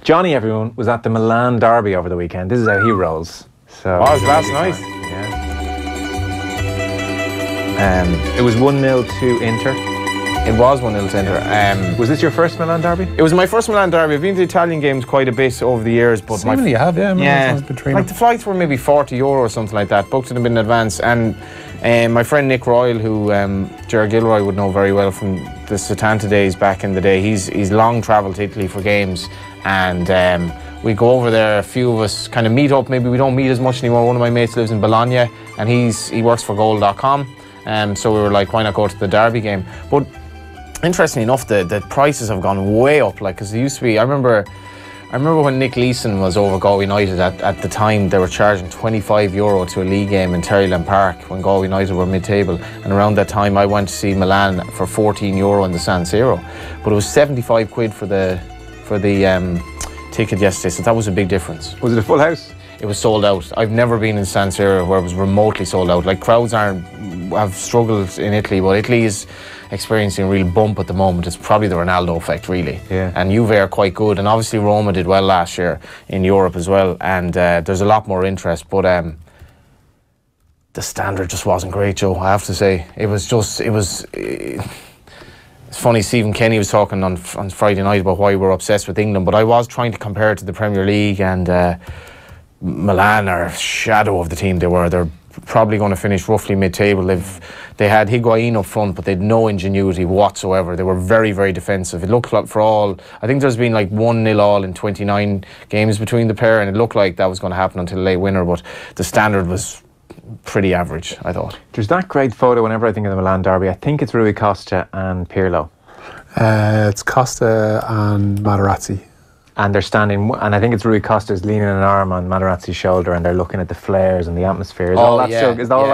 Johnny, everyone, was at the Milan Derby over the weekend. This is how he rolls. So it was last night. Yeah. It was 1-0 to Inter. It was 1-0 to Inter. Was this your first Milan Derby? It was my first Milan Derby. I've been to Italian games quite a bit over the years, but seemingly you have, yeah. Like the flights were maybe €40 or something like that. Booked it a bit in advance, and my friend Nick Royal, who Ger Gilroy would know very well from the Setanta days back in the day, he's long travelled to Italy for games, and we go over there. A few of us kind of meet up. Maybe we don't meet as much anymore. One of my mates lives in Bologna, and he works for Goal.com. So we were like, why not go to the Derby game? But interestingly enough, the prices have gone way up. Like, because it used to be, I remember when Nick Leeson was over Galway United, at the time they were charging €25 to a league game in Terryland Park when Galway United were mid-table, and around that time I went to see Milan for €14 in the San Siro, but it was 75 quid for the ticket yesterday, so that was a big difference. Was it a full house? It was sold out. I've never been in San Siro where it was remotely sold out. Like, crowds have struggled in Italy, but Italy is experiencing a real bump at the moment. It's probably the Ronaldo effect, really. Yeah. And Juve are quite good, and obviously Roma did well last year in Europe as well, and there's a lot more interest, but the standard just wasn't great, Joe, I have to say. It's funny, Stephen Kenny was talking on Friday night about why we're obsessed with England, but I was trying to compare it to the Premier League, and Milan are a shadow of the team they were. They're probably going to finish roughly mid-table. They had Higuain up front, but they had no ingenuity whatsoever. They were very, very defensive. It looked like, for all, I think there's been like 1-0 all in 29 games between the pair, and it looked like that was going to happen until the late winner, but the standard was pretty average, I thought. There's that great photo whenever I think of the Milan Derby. I think it's Rui Costa and Pirlo. It's Costa and Materazzi. And they're standing, and I think it's Rui Costa's leaning an arm on Materazzi's shoulder, and they're looking at the flares and the atmosphere. Is all that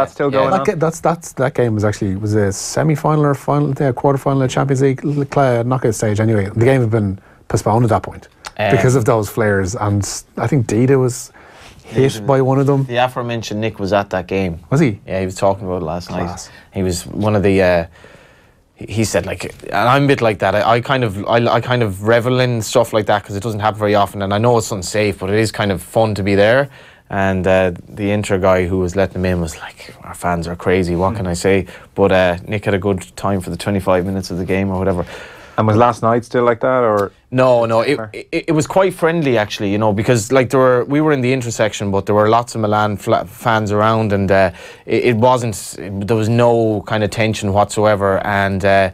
still going on? That game was a semi-final or final, quarter-final of Champions League knockout stage anyway. The game had been postponed at that point because of those flares, and I think Dida was hit by one of them. The aforementioned Nick was at that game. Was he? Yeah, he was talking about it last night. He was one of the... he said, like, and I'm a bit like that. I kind of revel in stuff like that because it doesn't happen very often, and I know it's unsafe, but it is kind of fun to be there. And the Inter guy who was letting him in was like, our fans are crazy, what can I say? But Nick had a good time for the 25 minutes of the game or whatever. And was last night still like that, or? No, it was quite friendly actually, you know, because like we were in the intersection, but there were lots of Milan fans around, and there was no kind of tension whatsoever, and but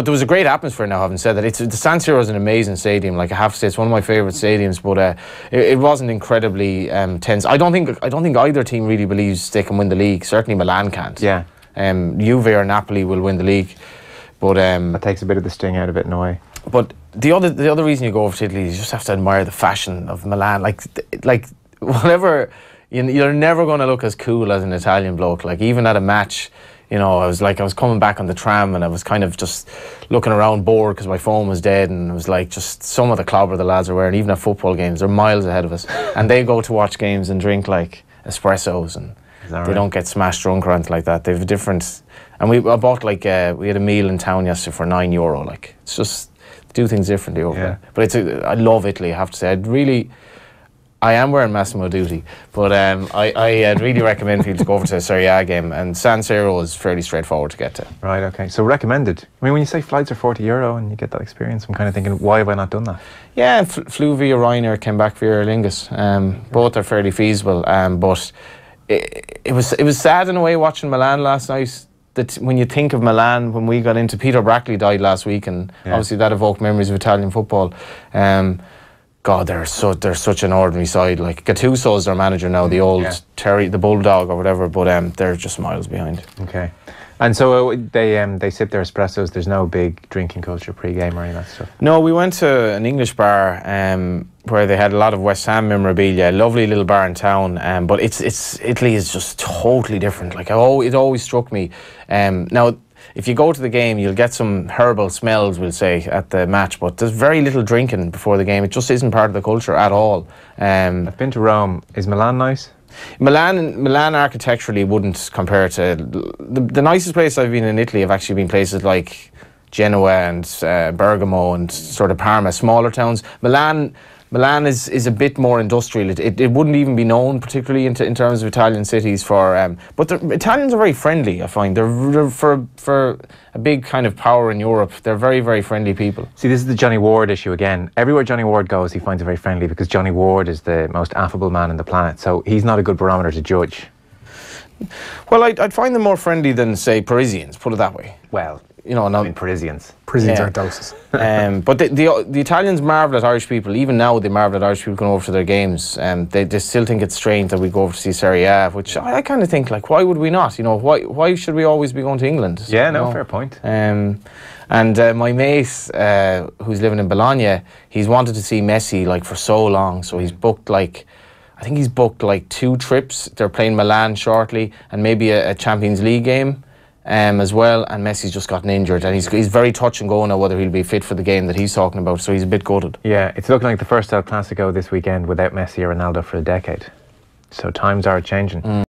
there was a great atmosphere. Now, having said that, the San Siro is an amazing stadium. Like, I have to say, it's one of my favourite stadiums, but it wasn't incredibly tense. I don't think either team really believes they can win the league. Certainly Milan can't. Yeah. Juve or Napoli will win the league. But that takes a bit of the sting out of it in a way. But the other reason you go over to Italy is you just have to admire the fashion of Milan. Like whatever, you're never going to look as cool as an Italian bloke. Like, even at a match, you know, I was coming back on the tram, and I was kind of just looking around bored because my phone was dead, and it was like, just some of the clobber the lads are wearing, even at football games, they're miles ahead of us, and they go to watch games and drink like espressos, and they don't get smashed drunk or anything like that. They've a different. And I bought we had a meal in town yesterday for €9. Like, it's just, do things differently over there. But I love Italy, I have to say. I am wearing Massimo duty, but I really recommend people to go over to a Serie A game, and San Siro is fairly straightforward to get to. Right, okay. So recommended. I mean, when you say flights are €40 and you get that experience, I'm kind of thinking, why have I not done that? Yeah, flew via Ryanair, came back via Aer Lingus. Both are fairly feasible, but it was sad in a way watching Milan last night. That when you think of Milan, when we got into, Peter Brackley died last week, and obviously that evoked memories of Italian football. God, they're such an ordinary side. Like, Gattuso's their manager now, the old Terry, the Bulldog or whatever, but they're just miles behind. Okay. And so they sip their espressos. There's no big drinking culture pre-game or any of that stuff? No, we went to an English bar where they had a lot of West Ham memorabilia. Lovely little bar in town, but Italy is just totally different. Like, it always struck me. Now, if you go to the game, you'll get some herbal smells, we'll say, at the match, but there's very little drinking before the game. It just isn't part of the culture at all. I've been to Rome. Is Milan nice? Milan architecturally wouldn't compare to the nicest place I've been in Italy. Have actually been places like Genoa and Bergamo and sort of Parma, smaller towns. Milan is a bit more industrial. It wouldn't even be known particularly in terms of Italian cities for. But the Italians are very friendly. I find they're for a big kind of power in Europe. They're very, very friendly people. See, this is the Johnny Ward issue again. Everywhere Johnny Ward goes, he finds it very friendly because Johnny Ward is the most affable man on the planet. So he's not a good barometer to judge. Well, I'd find them more friendly than, say, Parisians. Put it that way. Well, you know, I mean, Parisians aren't doses. But the Italians marvel at Irish people. Even now, they marvel at Irish people going over to their games. They still think it's strange that we go over to see Serie A, which I kind of think, like, why would we not? You know, why should we always be going to England? Yeah, no, fair point. And my mate, who's living in Bologna, he's wanted to see Messi like for so long, so he's booked like. I think he's booked like 2 trips. They're playing Milan shortly, and maybe a Champions League game as well. And Messi's just gotten injured, and he's very touch and go now whether he'll be fit for the game that he's talking about. So he's a bit gutted. Yeah, it's looking like the first El Clasico this weekend without Messi or Ronaldo for a decade. So times are changing.